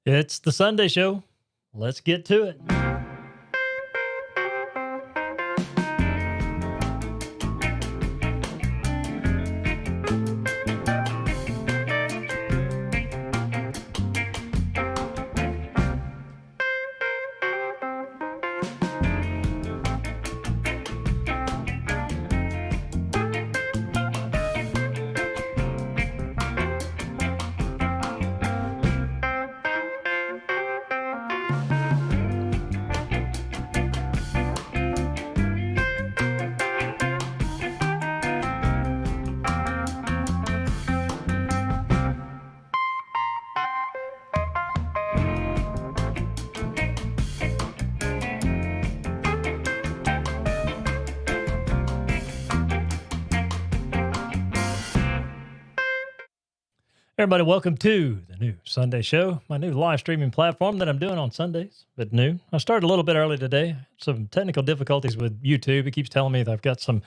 It's the Sunday show. Let's get to it. Everybody, welcome to the new Sunday show, my new live streaming platform that I'm doing on Sundays at noon. I started a little bit early today. Some technical difficulties with YouTube. It keeps telling me that I've got some,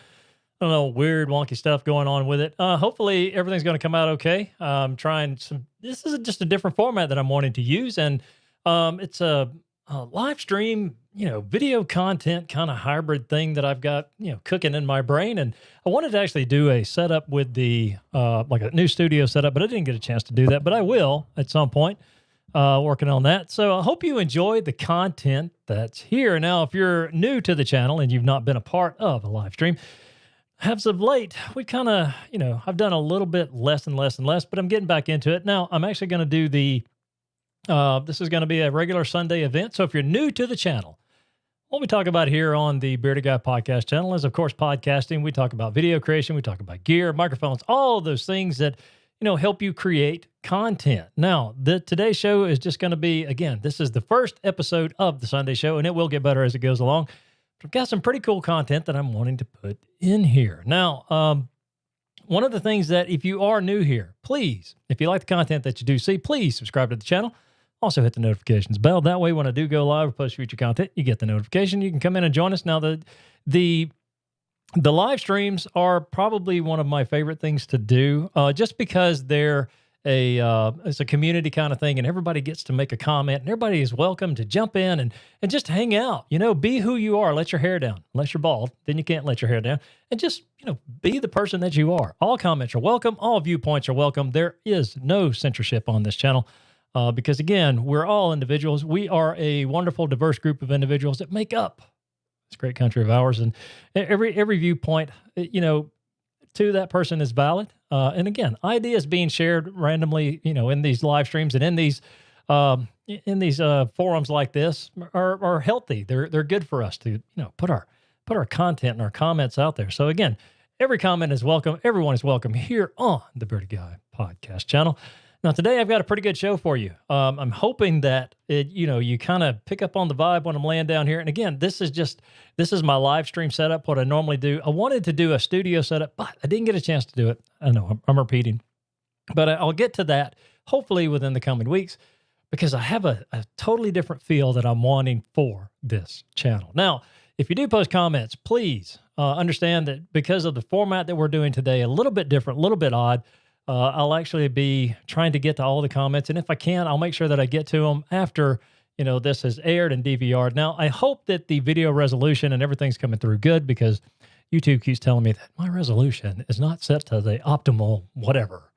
I don't know, weird, wonky stuff going on with it. Hopefully, everything's going to come out okay. I'm trying some. This is just a different format that I'm wanting to use, and it's a live stream, video content kind of hybrid thing that I've got, cooking in my brain. And I wanted to actually do a setup with the, like a new studio setup, but I didn't get a chance to do that, but I will at some point, working on that. So I hope you enjoy the content that's here. Now, if you're new to the channel and you've not been a part of a live stream, as of late, we kind of, I've done a little bit less and less and less, but I'm getting back into it. Now, I'm actually going to do this is going to be a regular Sunday event. So if you're new to the channel, what we talk about here on the Bearded Guy podcast channel is, of course, podcasting. We talk about video creation. We talk about gear, microphones, all of those things that, help you create content. Now, today's show is just going to be, again, this is the first episode of the Sunday show, and it will get better as it goes along. But I've got some pretty cool content that I'm wanting to put in here. Now, one of the things that if you are new here, please, if you like the content that you do see, please subscribe to the channel. Also hit the notifications bell. That way, when I do go live or post future content, you get the notification. You can come in and join us. Now, the live streams are probably one of my favorite things to do, just because they're it's a community kind of thing, and everybody gets to make a comment, and everybody is welcome to jump in and just hang out. Be who you are. Let your hair down. Unless you're bald, then you can't let your hair down. And just be the person that you are. All comments are welcome. All viewpoints are welcome. There is no censorship on this channel. Because again, we're all individuals. We are a wonderful, diverse group of individuals that make up this great country of ours. And every viewpoint, to that person is valid. And again, ideas being shared randomly, in these live streams and in these forums like this are healthy. They're good for us to put our content and our comments out there. So again, every comment is welcome. Everyone is welcome here on the Bearded Guy podcast channel. Now, today I've got a pretty good show for you. I'm hoping that you kind of pick up on the vibe when I'm laying down here. And again, this is my live stream setup, what I normally do. I wanted to do a studio setup, but I didn't get a chance to do it. I know I'm repeating, but I'll get to that hopefully within the coming weeks, because I have a totally different feel that I'm wanting for this channel. Now, if you do post comments, please understand that because of the format that we're doing today, a little bit different, a little bit odd, I'll actually be trying to get to all the comments. And if I can, I'll make sure that I get to them after, this has aired and DVR'd. Now, I hope that the video resolution and everything's coming through good, because YouTube keeps telling me that my resolution is not set to the optimal whatever.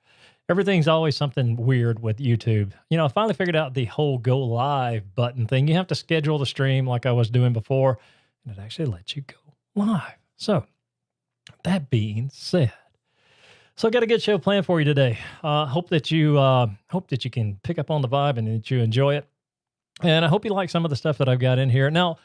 Everything's always something weird with YouTube. I finally figured out the whole go live button thing. You have to schedule the stream like I was doing before, and it actually lets you go live. So that being said, so I got a good show planned for you today. Hope that you can pick up on the vibe and that you enjoy it. And I hope you like some of the stuff that I've got in here. Now,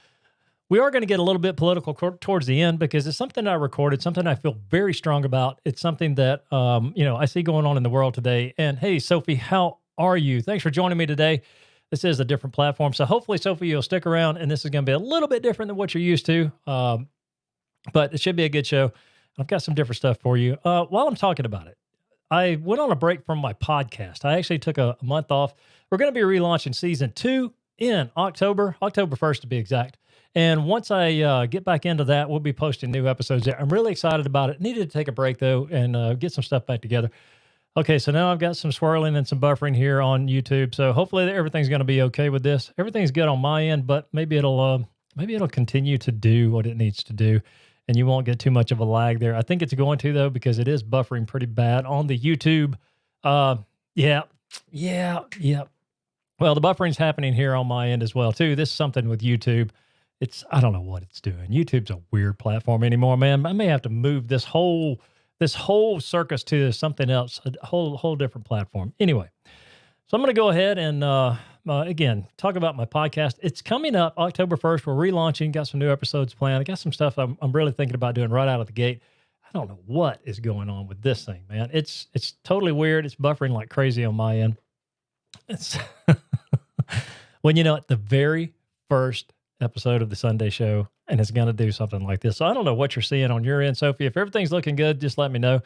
we are going to get a little bit political towards the end, because it's something I recorded, something I feel very strong about. It's something that I see going on in the world today. And hey, Sophie, how are you? Thanks for joining me today. This is a different platform, so hopefully, Sophie, you'll stick around, and this is going to be a little bit different than what you're used to. But it should be a good show. I've got some different stuff for you. While I'm talking about it, I went on a break from my podcast. I actually took a month off. We're going to be relaunching season 2 in October 1st to be exact. And once I get back into that, we'll be posting new episodes there. I'm really excited about it. Needed to take a break, though, and get some stuff back together. Okay, so now I've got some swirling and some buffering here on YouTube. So hopefully everything's going to be okay with this. Everything's good on my end, but maybe it'll continue to do what it needs to do, and you won't get too much of a lag there. I think it's going to though because it is buffering pretty bad on the YouTube. Uh, yeah. Well, the buffering's happening here on my end as well too. This is something with YouTube. I don't know what it's doing. YouTube's a weird platform anymore, man. I may have to move this whole circus to something else, a whole different platform. Anyway, so I'm going to go ahead and again talk about my podcast. It's coming up October 1st. We're relaunching. Got some new episodes planned. I got some stuff I'm really thinking about doing right out of the gate. I don't know what is going on with this thing, man. It's totally weird. It's buffering like crazy on my end. It's when at the very first episode of the Sunday show, and it's going to do something like this. So I don't know what you're seeing on your end, Sophie. If everything's looking good, just let me know.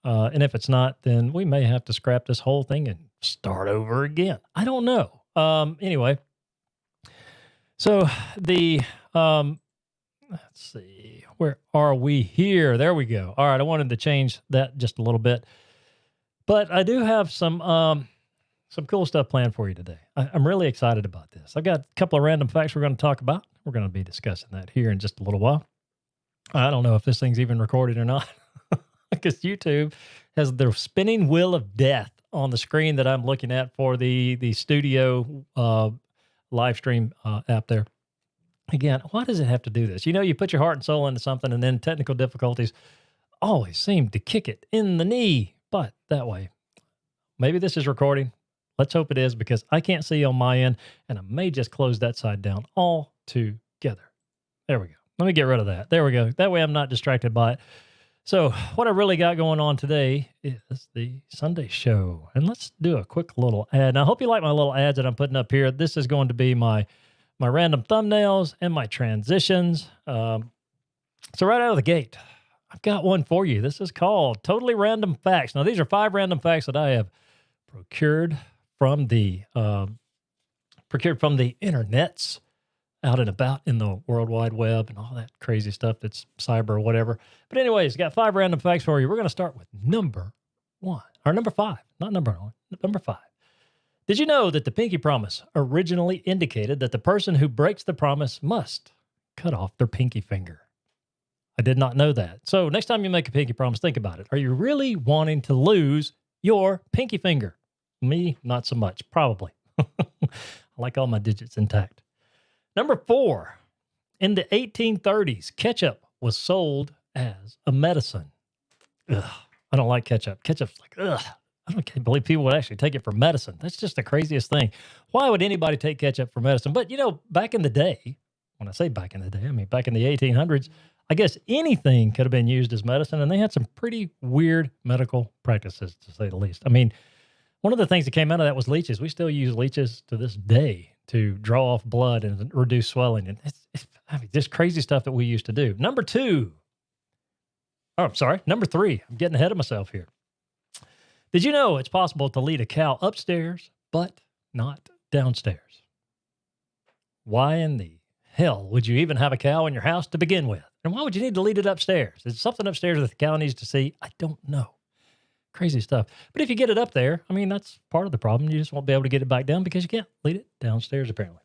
And if it's not, then we may have to scrap this whole thing and start over again. I don't know. Anyway, so let's see, where are we here? There we go. All right. I wanted to change that just a little bit, but I do have some cool stuff planned for you today. I'm really excited about this. I've got a couple of random facts we're going to talk about. We're going to be discussing that here in just a little while. I don't know if this thing's even recorded or not because YouTube has the spinning wheel of death on the screen that I'm looking at for the studio live stream app there. Again, why does it have to do this? You put your heart and soul into something and then technical difficulties always seem to kick it in the knee. But that way, maybe this is recording. Let's hope it is because I can't see on my end, and I may just close that side down altogether. There we go. Let me get rid of that. There we go. That way I'm not distracted by it. So what I really got going on today is the Sunday show. And let's do a quick little ad. Now, I hope you like my little ads that I'm putting up here. This is going to be my random thumbnails and my transitions. So right out of the gate, I've got one for you. This is called Totally Random Facts. Now, these are 5 random facts that I have procured from the internets out and about in the World Wide Web and all that crazy stuff that's cyber or whatever. But anyways, got 5 random facts for you. We're going to start with number 5, not number 1, number 5. Did you know that the pinky promise originally indicated that the person who breaks the promise must cut off their pinky finger? I did not know that. So next time you make a pinky promise, think about it. Are you really wanting to lose your pinky finger? Me, not so much, probably. I like all my digits intact. Number 4, in the 1830s, ketchup was sold as a medicine. Ugh, I don't like ketchup. Ketchup's like, ugh. Can't believe people would actually take it for medicine. That's just the craziest thing. Why would anybody take ketchup for medicine? But, back in the day, when I say back in the day, I mean back in the 1800s, I guess anything could have been used as medicine, and they had some pretty weird medical practices, to say the least. I mean, one of the things that came out of that was leeches. We still use leeches to this day to draw off blood and reduce swelling. And it's just crazy stuff that we used to do. Number 3. I'm getting ahead of myself here. Did you know it's possible to lead a cow upstairs, but not downstairs? Why in the hell would you even have a cow in your house to begin with? And why would you need to lead it upstairs? Is something upstairs that the cow needs to see? I don't know. Crazy stuff. But if you get it up there, I mean, that's part of the problem. You just won't be able to get it back down because you can't lead it downstairs, apparently.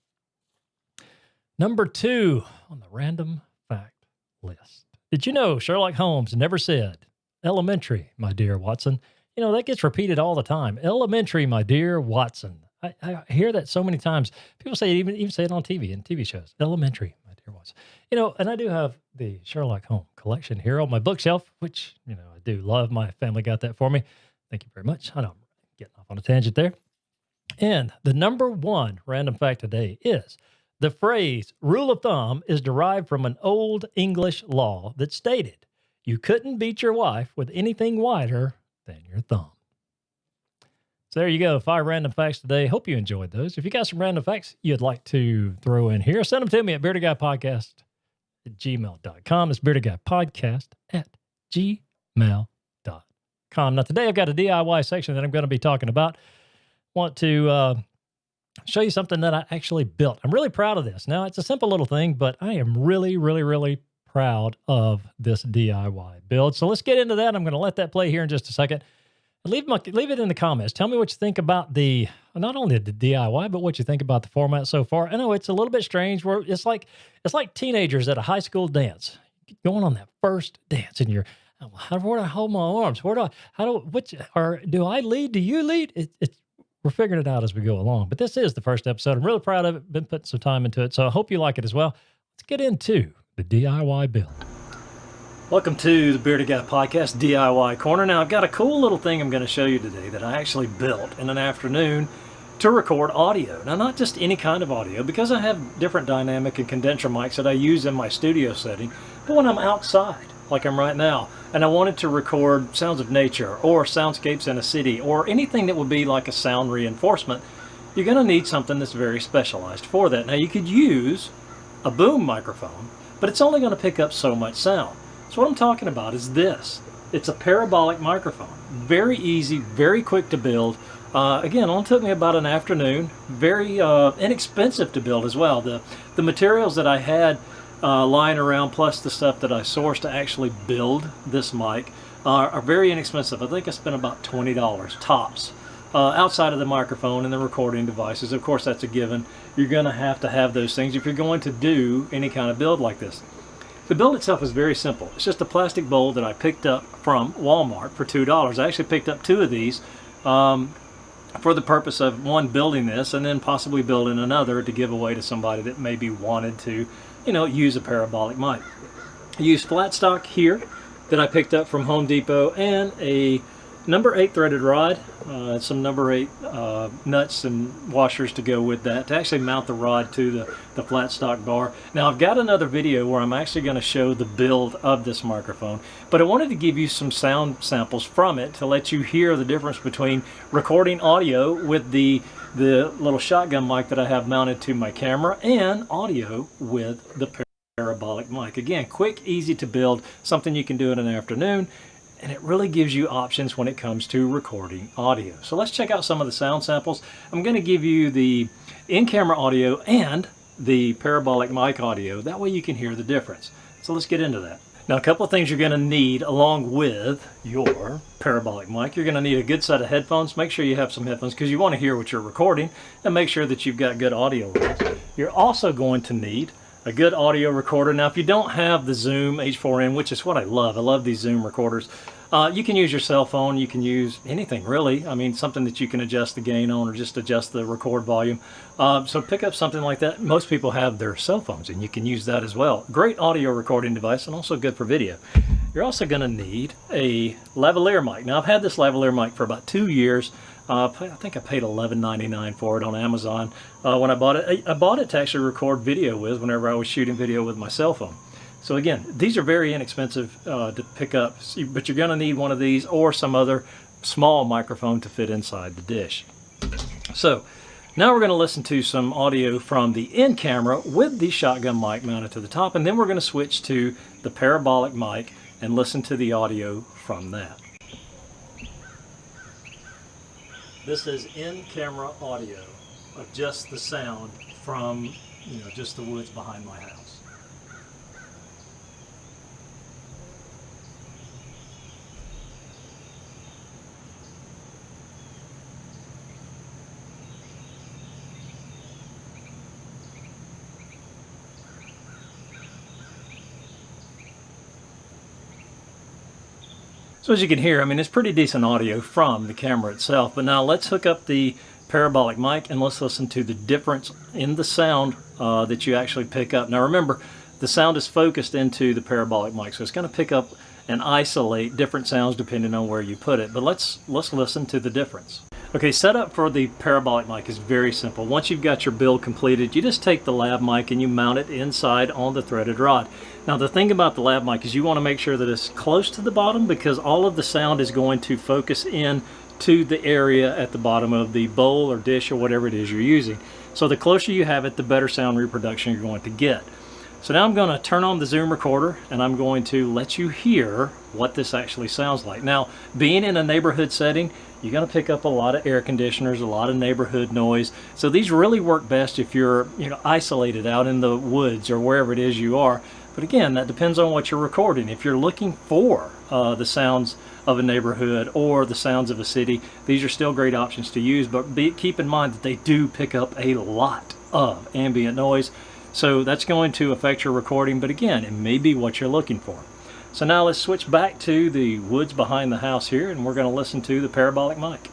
Number 2 on the random fact list. Did you know Sherlock Holmes never said, "Elementary, my dear Watson"? That gets repeated all the time. "Elementary, my dear Watson." I hear that so many times. People say it, even say it on TV, in TV shows. "Elementary, my dear Watson." And I do have the Sherlock Holmes collection here on my bookshelf, which, I do love. My family got that for me. Thank you very much. I know I'm getting off on a tangent there. And the number 1 random fact today is the phrase "rule of thumb" is derived from an old English law that stated you couldn't beat your wife with anything wider than your thumb. So there you go. 5 random facts today. Hope you enjoyed those. If you got some random facts you'd like to throw in here, send them to me at beardedguypodcast@gmail.com. It's beardedguypodcast@gmail.com. Now, today I've got a DIY section that I'm going to be talking about. Want to show you something that I actually built. I'm really proud of this. Now, it's a simple little thing, but I am really, really, really proud of this DIY build. So let's get into that. I'm going to let that play here in just a second. Leave it in the comments. Tell me what you think about the not only the DIY, but what you think about the format so far. I know it's a little bit strange. Where it's like teenagers at a high school dance, going on that first dance, and you're, "Oh, where do I hold my arms? Where do I how do which or do I lead? Do you lead?" It's we're figuring it out as we go along. But this is the first episode. I'm really proud of it. Been putting some time into it, so I hope you like it as well. Let's get into the DIY build. Welcome to the Bearded Guy Podcast DIY Corner. Now, I've got a cool little thing I'm going to show you today that I actually built in an afternoon to record audio. Now, not just any kind of audio, because I have different dynamic and condenser mics that I use in my studio setting, but when I'm outside, like I'm right now, and I wanted to record sounds of nature or soundscapes in a city or anything that would be like a sound reinforcement, you're going to need something that's very specialized for that. Now, you could use a boom microphone, but it's only going to pick up so much sound. So what I'm talking about is this. It's a parabolic microphone. Very easy, very quick to build. Again, it only took me about an afternoon. Very inexpensive to build as well. The materials that I had lying around, plus the stuff that I sourced to actually build this mic, are very inexpensive. I think I spent about $20 tops. Outside of the microphone and the recording devices. Of course, that's a given. You're going to have those things if you're going to do any kind of build like this. The build itself is very simple. It's just a plastic bowl that I picked up from Walmart for $2. I actually picked up 2 of these for the purpose of, one, building this, and then possibly building another to give away to somebody that maybe wanted to, use a parabolic mic. I used flat stock here that I picked up from Home Depot, and a number 8 threaded rod, some number 8 nuts and washers to go with that, to actually mount the rod to the flat stock bar. Now, I've got another video where I'm actually going to show the build of this microphone, but I wanted to give you some sound samples from it to let you hear the difference between recording audio with the little shotgun mic that I have mounted to my camera and audio with the parabolic mic. Again, quick, easy to build, something you can do in an afternoon. And it really gives you options when it comes to recording audio. So let's check out some of the sound samples. I'm going to give you the in-camera audio and the parabolic mic audio. That way you can hear the difference. So let's get into that. Now, a couple of things you're going to need along with your parabolic mic. You're going to need a good set of headphones. Make sure you have some headphones because you want to hear what you're recording, and make sure that you've got good audio levels. You're also going to need a good audio recorder. Now, if you don't have the Zoom H4n, which is what I love these Zoom recorders, you can use your cell phone, you can use anything really. I mean, something that you can adjust the gain on or just adjust the record volume. So pick up something like that. Most people have their cell phones, and you can use that as well. Great audio recording device, and also good for video. You're also going to need a lavalier mic. Now, I've had this lavalier mic for about 2 years. I think I paid $11.99 for it on Amazon when I bought it. I bought it to actually record video with whenever I was shooting video with my cell phone. So again, these are very inexpensive to pick up, but you're going to need one of these or some other small microphone to fit inside the dish. So now we're going to listen to some audio from the in-camera with the shotgun mic mounted to the top, and then we're going to switch to the parabolic mic and listen to the audio from that. This is in-camera audio of just the sound from, just the woods behind my house. So as you can hear, I mean, it's pretty decent audio from the camera itself. But now let's hook up the parabolic mic and let's listen to the difference in the sound that you actually pick up. Now remember, the sound is focused into the parabolic mic, so it's going to pick up and isolate different sounds depending on where you put it. But let's listen to the difference. Okay, setup for the parabolic mic is very simple. Once you've got your build completed, you just take the lav mic and you mount it inside on the threaded rod. Now the thing about the lav mic is you want to make sure that it's close to the bottom, because all of the sound is going to focus in to the area at the bottom of the bowl or dish or whatever it is you're using. So the closer you have it, the better sound reproduction you're going to get. So now I'm going to turn on the Zoom recorder and I'm going to let you hear what this actually sounds like. Now, being in a neighborhood setting, you're going to pick up a lot of air conditioners, a lot of neighborhood noise. So these really work best if you're isolated out in the woods or wherever it is you are. But again, that depends on what you're recording. If you're looking for the sounds of a neighborhood or the sounds of a city, these are still great options to use, but keep in mind that they do pick up a lot of ambient noise. So that's going to affect your recording, but again, it may be what you're looking for. So now let's switch back to the woods behind the house here, and we're going to listen to the parabolic mic.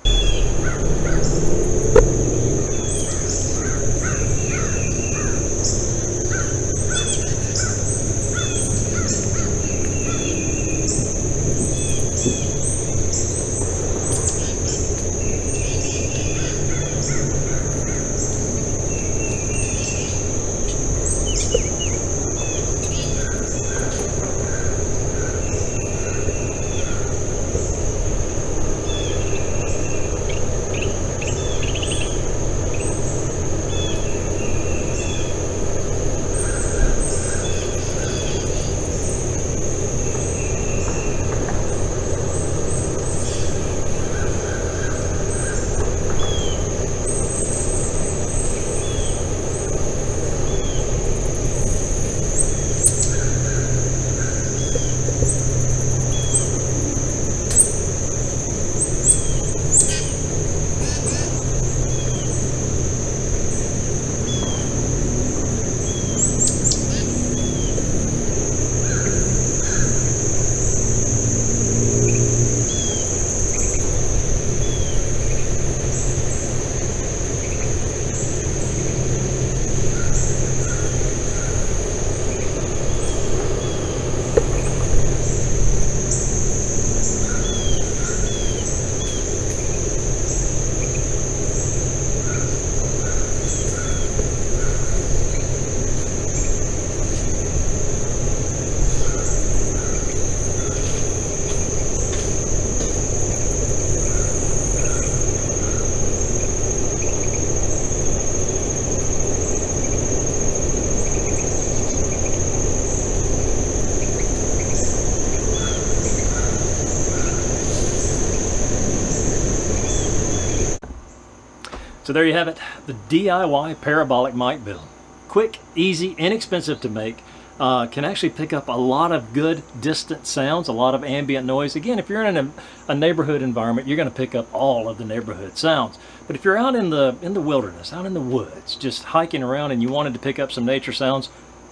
So there you have it, the DIY parabolic mic build. Quick, easy, inexpensive to make. Can actually pick up a lot of good distant sounds, a lot of ambient noise. Again, if you're in a neighborhood environment, you're going to pick up all of the neighborhood sounds. But if you're out in the wilderness, out in the woods, just hiking around and you wanted to pick up some nature sounds,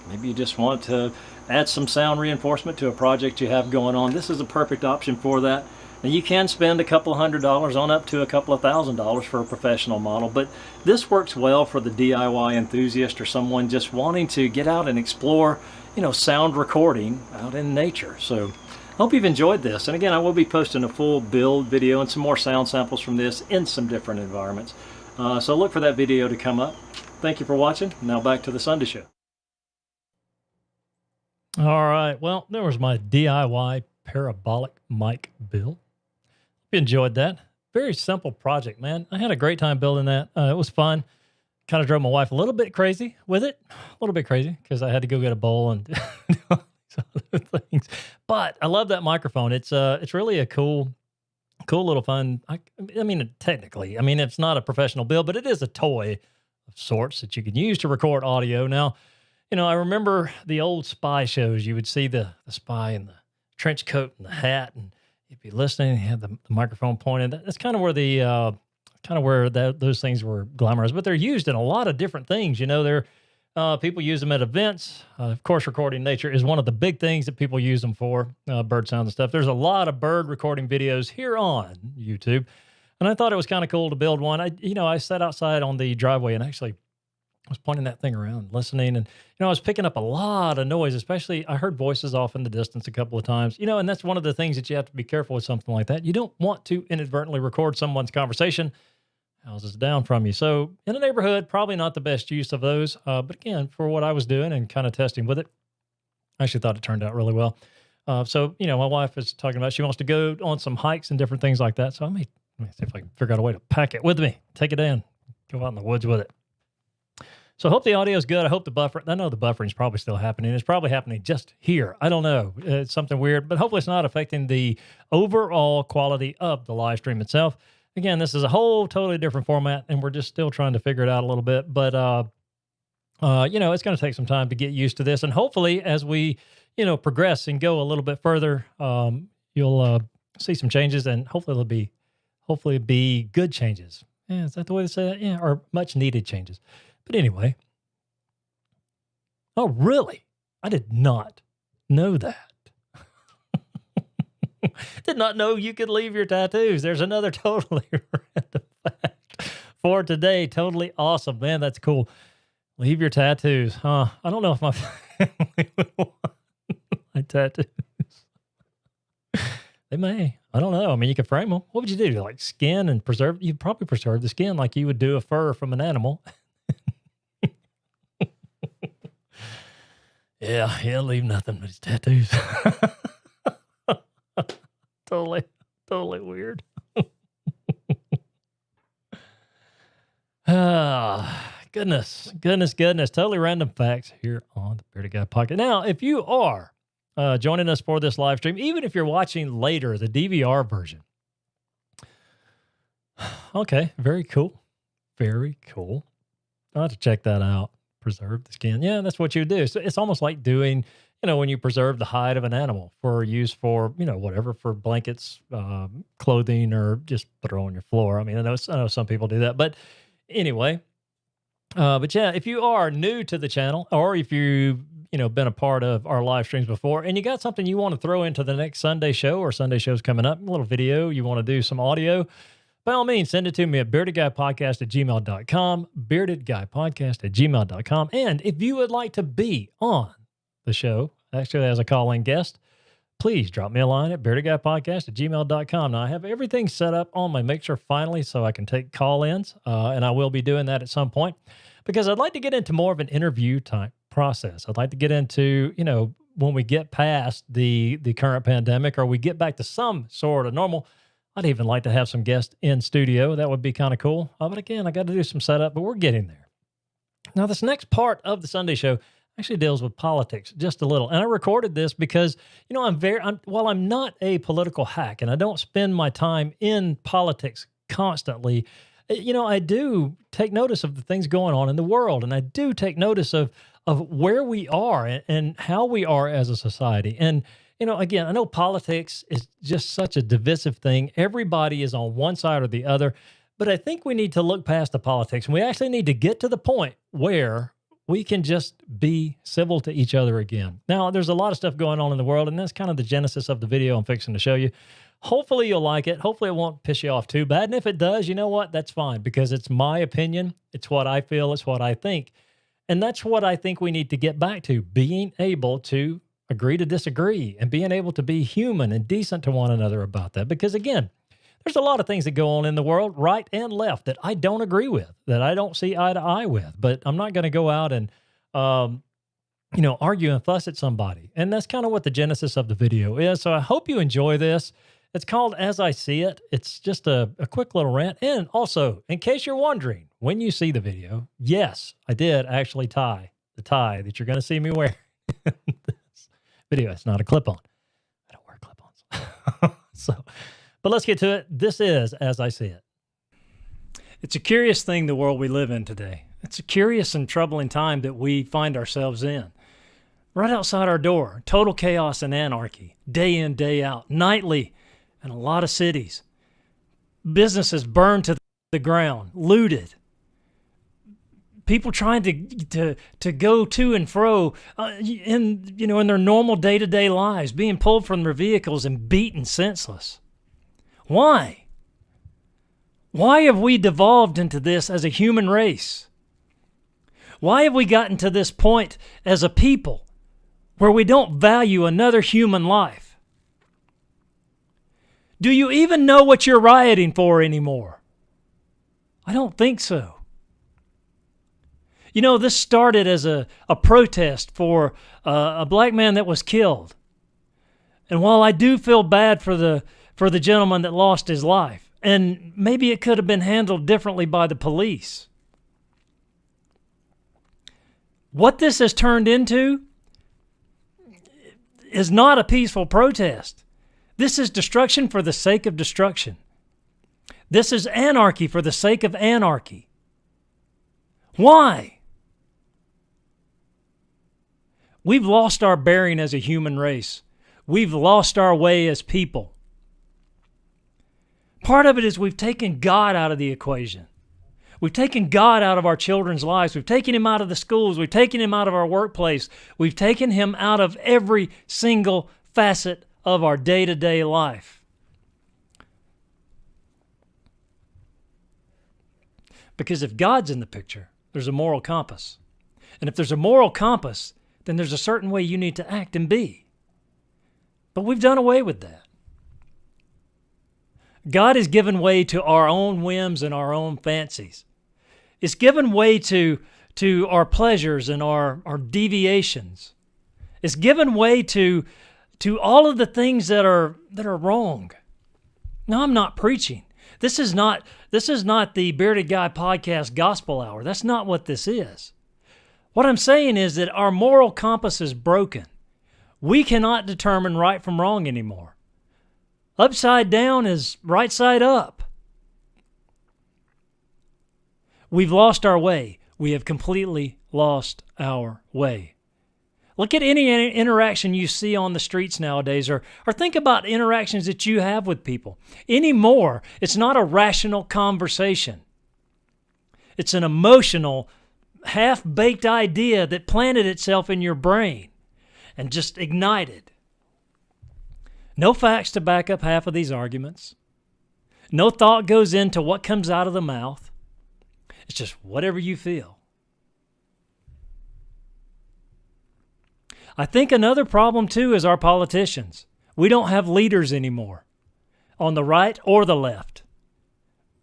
maybe you just want to add some sound reinforcement to a project you have going on, this is a perfect option for that. Now you can spend a couple $100 on up to a couple of $1,000 for a professional model, but this works well for the DIY enthusiast or someone just wanting to get out and explore, sound recording out in nature. So I hope you've enjoyed this. And again, I will be posting a full build video and some more sound samples from this in some different environments. So look for that video to come up. Thank you for watching. Now back to the Sunday Show. All right. Well, there was my DIY parabolic mic build. Hope you enjoyed that. Very simple project, man. I had a great time building that. It was fun. Kind of drove my wife a little bit crazy with it. A little bit crazy because I had to go get a bowl and do all these other things. But I love that microphone. It's really a cool little fun. I mean, technically, it's not a professional build, but it is a toy of sorts that you can use to record audio. Now, I remember the old spy shows. You would see the spy in the trench coat and the hat, and you'd be listening. He had the microphone pointed. That's kind of where those things were glamorous. But they're used in a lot of different things. People use them at events. Of course, recording nature is one of the big things that people use them for. Bird sounds and stuff. There's a lot of bird recording videos here on YouTube, and I thought it was kind of cool to build one. I sat outside on the driveway and actually I was pointing that thing around, listening, and I was picking up a lot of noise. Especially, I heard voices off in the distance a couple of times. And that's one of the things that you have to be careful with something like that. You don't want to inadvertently record someone's conversation, houses down from you. So, in a neighborhood, probably not the best use of those. But again, for what I was doing and kind of testing with it, I actually thought it turned out really well. So, my wife is talking about she wants to go on some hikes and different things like that. So, let me see if I can figure out a way to pack it with me, take it in, go out in the woods with it. So I hope the audio is good. I hope I know the buffering is probably still happening. It's probably happening just here. I don't know. It's something weird, but hopefully it's not affecting the overall quality of the live stream itself. Again, this is a whole totally different format, and we're just still trying to figure it out a little bit. But it's going to take some time to get used to this. And hopefully as we, progress and go a little bit further, you'll see some changes, and hopefully it'll be good changes. Yeah, is that the way to say that? Yeah, or much needed changes. But anyway. Oh, really? I did not know that. Did not know you could leave your tattoos. There's another totally random fact for today. Totally awesome. Man, that's cool. Leave your tattoos. Huh? I don't know if my family would want my tattoos. They may. I don't know. I mean, you could frame them. What would you do? Like skin and preserve? You'd probably preserve the skin like you would do a fur from an animal. Yeah, he'll leave nothing but his tattoos. Totally weird. Goodness. Totally random facts here on the Bearded Guy Podcast. Now, if you are joining us for this live stream, even if you're watching later, the DVR version. Okay, very cool. Very cool. I'll have to check that out. Preserve the skin. Yeah, that's what you do. So it's almost like doing, when you preserve the hide of an animal for use for, whatever, for blankets, clothing, or just throw on your floor. I mean, I know some people do that, but anyway. But yeah, if you are new to the channel, or if you've, been a part of our live streams before, and you got something you want to throw into the next Sunday show, or Sunday show's coming up, a little video, you want to do some audio, by all means, send it to me at beardedguypodcast@gmail.com, beardedguypodcast@gmail.com. And if you would like to be on the show, actually as a call-in guest, please drop me a line at beardedguypodcast@gmail.com. Now, I have everything set up on my Mixer finally so I can take call-ins, and I will be doing that at some point, because I'd like to get into more of an interview type process. I'd like to get into, when we get past the current pandemic, or we get back to some sort of normal, I'd even like to have some guests in studio. That would be kind of cool. But again, I got to do some setup, but we're getting there. Now, this next part of the Sunday show actually deals with politics just a little. And I recorded this because, while I'm not a political hack and I don't spend my time in politics constantly, I do take notice of the things going on in the world. And I do take notice of where we are and how we are as a society. And again, I know politics is just such a divisive thing. Everybody is on one side or the other, but I think we need to look past the politics, and we actually need to get to the point where we can just be civil to each other again. Now, there's a lot of stuff going on in the world, and that's kind of the genesis of the video I'm fixing to show you. Hopefully you'll like it. Hopefully it won't piss you off too bad. And if it does, you know what? That's fine, because it's my opinion. It's what I feel. It's what I think. And that's what I think we need to get back to, being able to agree to disagree and being able to be human and decent to one another about that. Because again, there's a lot of things that go on in the world, right and left, that I don't agree with, that I don't see eye to eye with. But I'm not going to go out and, argue and fuss at somebody. And that's kind of what the genesis of the video is. So I hope you enjoy this. It's called As I See It. It's just a quick little rant. And also, in case you're wondering, when you see the video, yes, I did actually tie the tie that you're going to see me wear. Video. It's not a clip-on. I don't wear clip-ons. But let's get to it. This is As I See It. It's a curious thing, the world we live in today. It's a curious and troubling time that we find ourselves in. Right outside our door, total chaos and anarchy, day in, day out, nightly, in a lot of cities. Businesses burned to the ground, looted. People trying to go to and fro in their normal day-to-day lives, being pulled from their vehicles and beaten senseless. Why? Why have we devolved into this as a human race? Why have we gotten to this point as a people where we don't value another human life? Do you even know what you're rioting for anymore? I don't think so. This started as a protest for a black man that was killed. And while I do feel bad for the gentleman that lost his life, and maybe it could have been handled differently by the police, what this has turned into is not a peaceful protest. This is destruction for the sake of destruction. This is anarchy for the sake of anarchy. Why? We've lost our bearing as a human race. We've lost our way as people. Part of it is we've taken God out of the equation. We've taken God out of our children's lives. We've taken Him out of the schools. We've taken Him out of our workplace. We've taken Him out of every single facet of our day-to-day life. Because if God's in the picture, there's a moral compass. And if there's a moral compass, then there's a certain way you need to act and be. But we've done away with that. God has given way to our own whims and our own fancies. It's given way to our pleasures and our deviations. It's given way to all of the things that are wrong. Now, I'm not preaching. This is not the Bearded Guy Podcast Gospel Hour. That's not what this is. What I'm saying is that our moral compass is broken. We cannot determine right from wrong anymore. Upside down is right side up. We've lost our way. We have completely lost our way. Look at any interaction you see on the streets nowadays, or think about interactions that you have with people. Anymore, it's not a rational conversation. It's an emotional, half-baked idea that planted itself in your brain and just ignited. No facts to back up half of these arguments. No thought goes into what comes out of the mouth. It's just whatever you feel. I think another problem, too, is our politicians. We don't have leaders anymore, on the right or the left.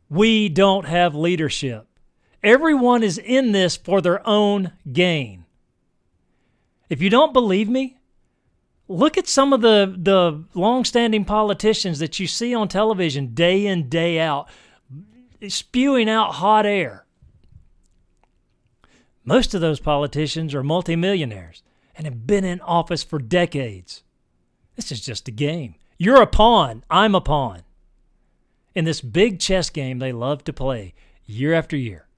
We don't have leadership. Everyone is in this for their own gain. If you don't believe me, look at some of the long-standing politicians that you see on television day in, day out, spewing out hot air. Most of those politicians are multimillionaires and have been in office for decades. This is just a game. You're a pawn. I'm a pawn. In this big chess game they love to play year after year.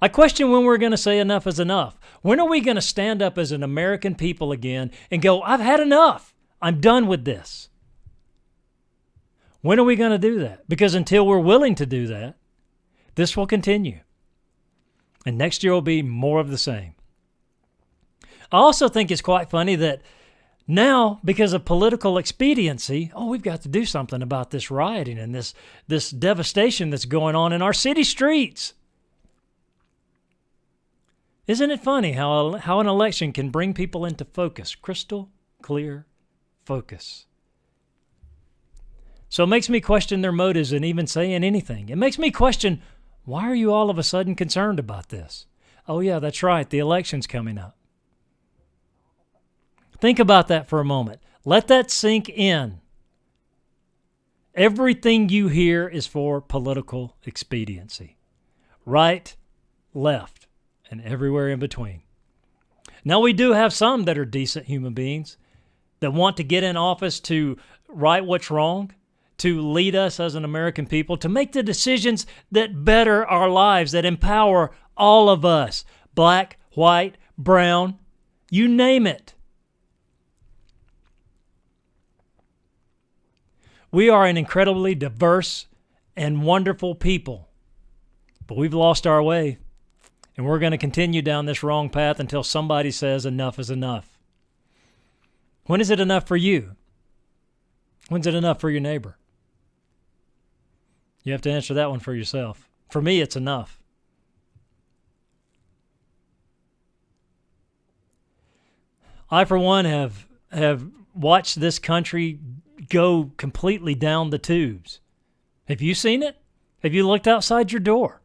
I question when we're going to say enough is enough. When are we going to stand up as an American people again and go, I've had enough. I'm done with this. When are we going to do that? Because until we're willing to do that, this will continue. And next year will be more of the same. I also think it's quite funny that now, because of political expediency, we've got to do something about this rioting and this devastation that's going on in our city streets. Isn't it funny how an election can bring people into focus, crystal clear focus? So it makes me question their motives in even saying anything. It makes me question, why are you all of a sudden concerned about this? Oh yeah, that's right, the election's coming up. Think about that for a moment. Let that sink in. Everything you hear is for political expediency. Right, left, and everywhere in between. Now, we do have some that are decent human beings that want to get in office to right what's wrong, to lead us as an American people, to make the decisions that better our lives, that empower all of us, black, white, brown, you name it. We are an incredibly diverse and wonderful people, but we've lost our way, and we're going to continue down this wrong path until somebody says enough is enough. When is it enough for you? When's it enough for your neighbor? You have to answer that one for yourself. For me, it's enough. I, for one, have watched this country go completely down the tubes. Have you seen it? Have you looked outside your door?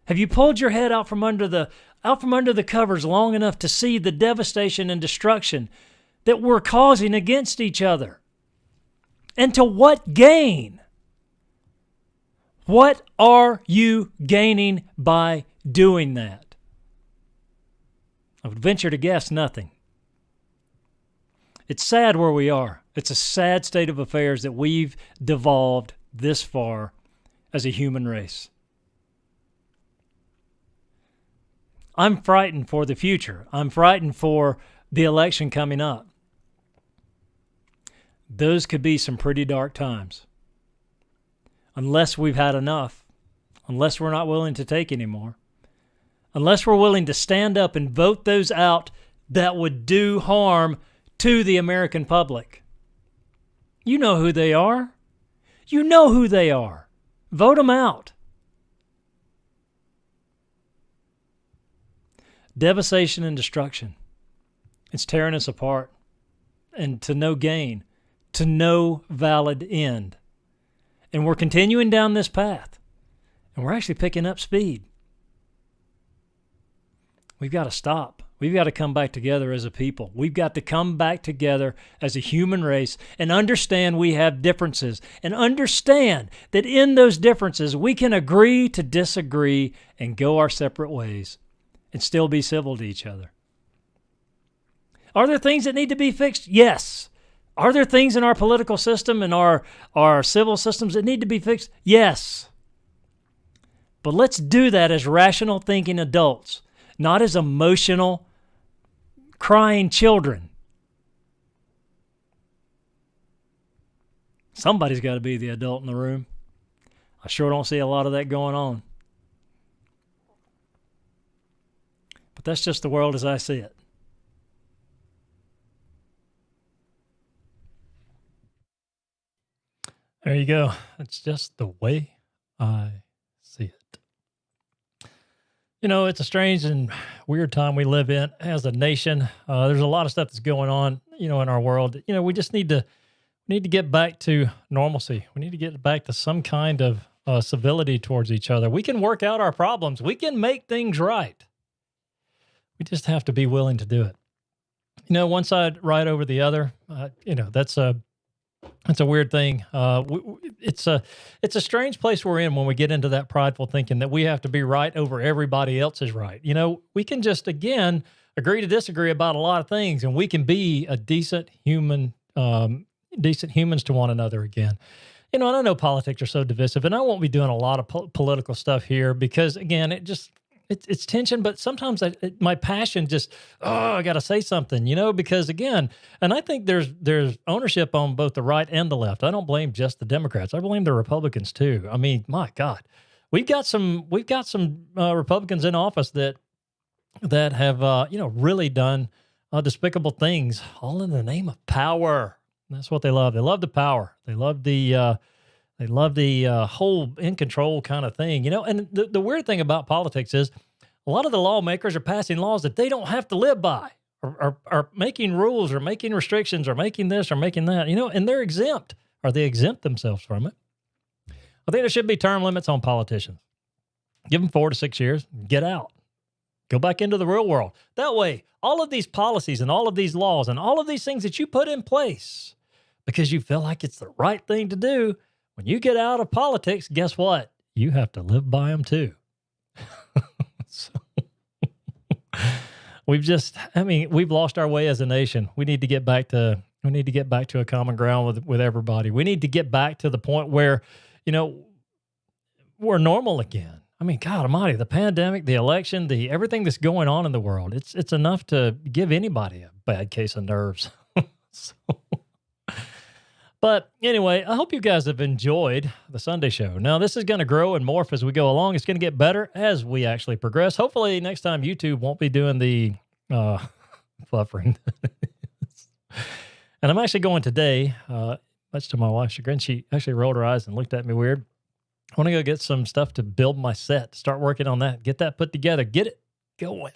Have you pulled your head out from under the covers long enough to see the devastation and destruction that we're causing against each other? And to what gain? What are you gaining by doing that? I would venture to guess nothing. It's sad where we are. It's a sad state of affairs that we've devolved this far as a human race. I'm frightened for the future. I'm frightened for the election coming up. Those could be some pretty dark times. Unless we've had enough. Unless we're not willing to take anymore. Unless we're willing to stand up and vote those out that would do harm to the American public. You know who they are. You know who they are. Vote them out. Devastation and destruction. It's tearing us apart. And to no gain. To no valid end. And we're continuing down this path. And we're actually picking up speed. We've got to stop. We've got to come back together as a people. We've got to come back together as a human race and understand we have differences and understand that in those differences we can agree to disagree and go our separate ways and still be civil to each other. Are there things that need to be fixed? Yes. Are there things in our political system and our civil systems that need to be fixed? Yes. But let's do that as rational thinking adults, not as emotional, crying children. Somebody's got to be the adult in the room. I sure don't see a lot of that going on. But that's just the world as I see it. There you go. It's just the way I see it. You know, it's a strange and weird time we live in as a nation. There's a lot of stuff that's going on, in our world. We just need to get back to normalcy. We need to get back to some kind of civility towards each other. We can work out our problems. We can make things right. We just have to be willing to do it. One side right over the other. That's a weird thing. It's a strange place we're in when we get into that prideful thinking that we have to be right over everybody else's right. We can just, again, agree to disagree about a lot of things, and we can be a decent humans to one another again. And I know politics are so divisive, and I won't be doing a lot of political stuff here because, again, it's tension, but sometimes my passion just, I got to say something, because again, and I think there's ownership on both the right and the left. I don't blame just the Democrats. I blame the Republicans too. I mean, my God, we've got some Republicans in office that have, really done despicable things, all in the name of power. That's what they love. They love the power. They love the whole in control kind of thing, and the weird thing about politics is a lot of the lawmakers are passing laws that they don't have to live by or making rules or making restrictions or making this or making that, and they're exempt, or they exempt themselves from it. I think there should be term limits on politicians. Give them 4 to 6 years, get out, go back into the real world. That way, all of these policies and all of these laws and all of these things that you put in place because you feel like it's the right thing to do, when you get out of politics, guess what? You have to live by them too. So, we've lost our way as a nation. We need to get back to a common ground with everybody. We need to get back to the point where, we're normal again. I mean, God Almighty, the pandemic, the election, everything that's going on in the world, it's enough to give anybody a bad case of nerves. So, but anyway, I hope you guys have enjoyed the Sunday show. Now, this is going to grow and morph as we go along. It's going to get better as we actually progress. Hopefully, next time YouTube won't be doing the buffering. And I'm actually going today, much to my wife's chagrin. She actually rolled her eyes and looked at me weird. I want to go get some stuff to build my set, start working on that, get that put together, get it going.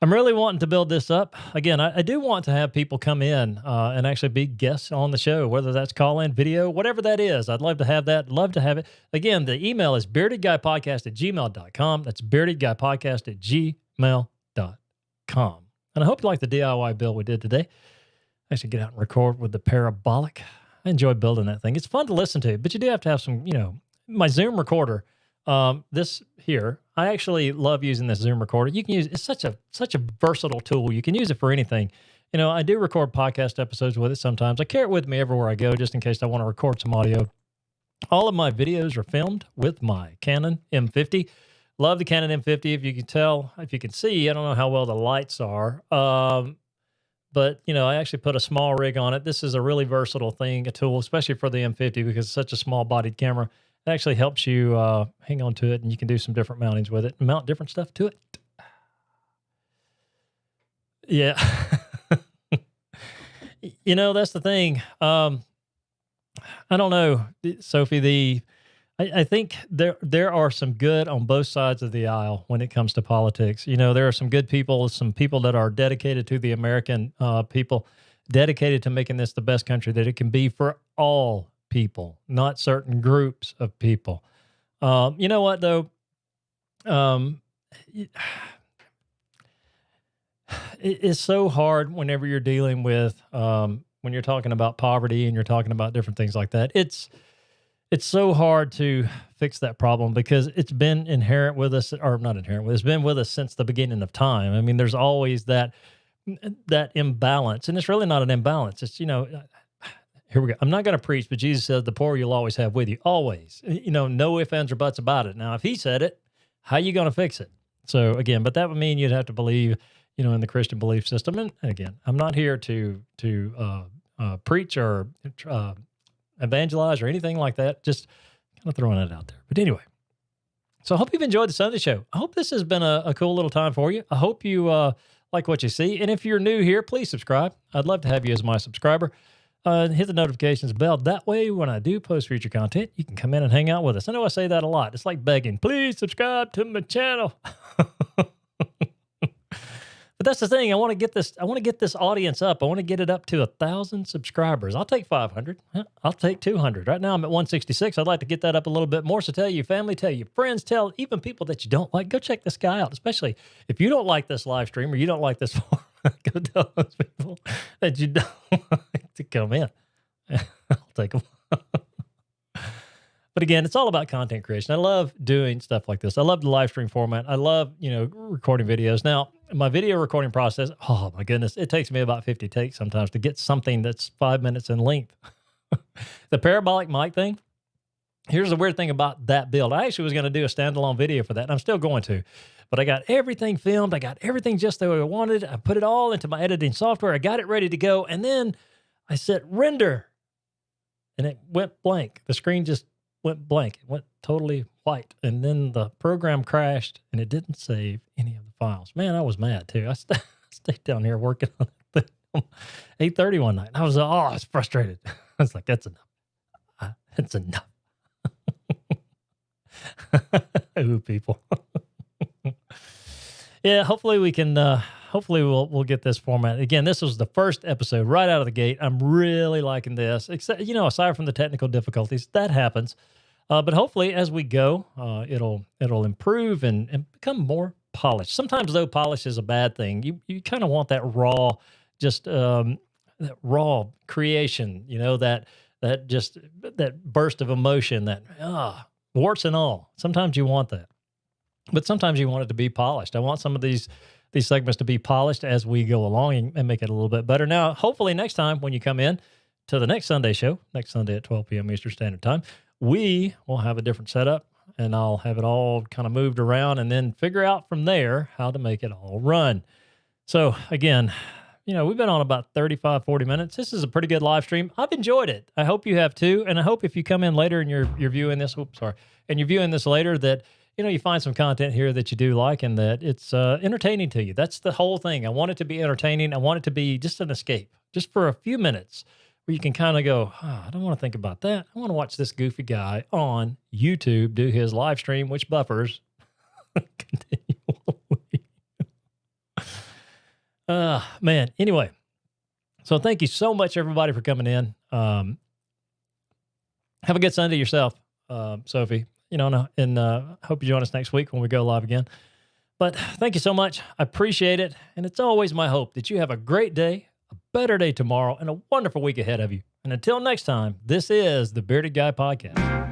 I'm really wanting to build this up. Again, I do want to have people come in and actually be guests on the show, whether that's call-in, video, whatever that is. I'd love to have that. Love to have it. Again, the email is beardedguypodcast@gmail.com. That's beardedguypodcast@gmail.com. And I hope you like the DIY build we did today. Actually get out and record with the parabolic. I enjoy building that thing. It's fun to listen to, but you do have to have some, my Zoom recorder. This here, I actually love using this Zoom recorder. You can use it's such a versatile tool. You can use it for anything. I do record podcast episodes with it sometimes. I carry it with me everywhere I go, just in case I want to record some audio. All of my videos are filmed with my Canon M50. Love the Canon M50. If you can tell, if you can see, I don't know how well the lights are. But, I actually put a small rig on it. This is a really versatile thing, a tool, especially for the M50 because it's such a small-bodied camera. It actually helps you hang on to it, and you can do some different mountings with it and mount different stuff to it. Yeah. That's the thing. I don't know, Sophie, I think there are some good on both sides of the aisle when it comes to politics. There are some good people, some people that are dedicated to the American people, dedicated to making this the best country that it can be for all people, not certain groups of people. You know what, though? It's so hard whenever you're dealing with, when you're talking about poverty and you're talking about different things like that. It's so hard to fix that problem because it's been inherent with us, or not inherent, it's been with us since the beginning of time. I mean, there's always that imbalance, and it's really not an imbalance. It's, here we go. I'm not going to preach, but Jesus said, the poor you'll always have with you, always. No ifs, ands, or buts about it. Now, if he said it, how you going to fix it? So again, but that would mean you'd have to believe, in the Christian belief system. And again, I'm not here to preach or evangelize or anything like that. Just kind of throwing it out there. But anyway, so I hope you've enjoyed the Sunday show. I hope this has been a cool little time for you. I hope you like what you see. And if you're new here, please subscribe. I'd love to have you as my subscriber. Hit the notifications bell. That way, when I do post future content, you can come in and hang out with us. I know I say that a lot. It's like begging, please subscribe to my channel. But that's the thing. I want to get this audience up. I want to get it up to 1,000 subscribers. I'll take 500. I'll take 200. Right now I'm at 166. I'd like to get that up a little bit more. So tell your family, tell your friends, tell even people that you don't like, go check this guy out. Especially if you don't like this live stream or you don't like this format, go tell those people that you don't like to come in. I'll take them. But again, it's all about content creation. I love doing stuff like this. I love the live stream format. I love, recording videos. Now, my video recording process, oh my goodness, it takes me about 50 takes sometimes to get something that's 5 minutes in length. The parabolic mic thing, here's the weird thing about that build. I actually was going to do a standalone video for that, and I'm still going to. But I got everything filmed. I got everything just the way I wanted. I put it all into my editing software. I got it ready to go. And then I said render, and it went blank. The screen just went blank. It went totally white. And then the program crashed and it didn't save any of the files. Man, I was mad too. I stayed down here working on it 8:30 one night. I was frustrated. I was like, that's enough. That's enough. Ooh, people. Yeah, hopefully we can, hopefully we'll get this format. Again, this was the first episode right out of the gate. I'm really liking this, except, aside from the technical difficulties, that happens. But hopefully as we go, it'll improve and become more polished. Sometimes though, polish is a bad thing. You kind of want that raw, just that raw creation, that burst of emotion, that warts and all. Sometimes you want that, but sometimes you want it to be polished. I want some of these segments to be polished as we go along and make it a little bit better. Now, hopefully next time when you come in to the next Sunday show, next Sunday at 12 p.m. Eastern Standard Time, we will have a different setup, and I'll have it all kind of moved around and then figure out from there how to make it all run. So again, we've been on about 35, 40 minutes. This is a pretty good live stream. I've enjoyed it. I hope you have too. And I hope if you come in later and you're viewing this, and you're viewing this later, that, you find some content here that you do like and that it's entertaining to you. That's the whole thing. I want it to be entertaining. I want it to be just an escape, just for a few minutes where you can kind of go, I don't want to think about that. I want to watch this goofy guy on YouTube do his live stream, which buffers continually. Man, anyway. So thank you so much, everybody, for coming in. Have a good Sunday yourself, Sophie. And hope you join us next week when we go live again. But thank you so much. I appreciate it. And it's always my hope that you have a great day, a better day tomorrow, and a wonderful week ahead of you. And until next time, this is the Bearded Guy Podcast.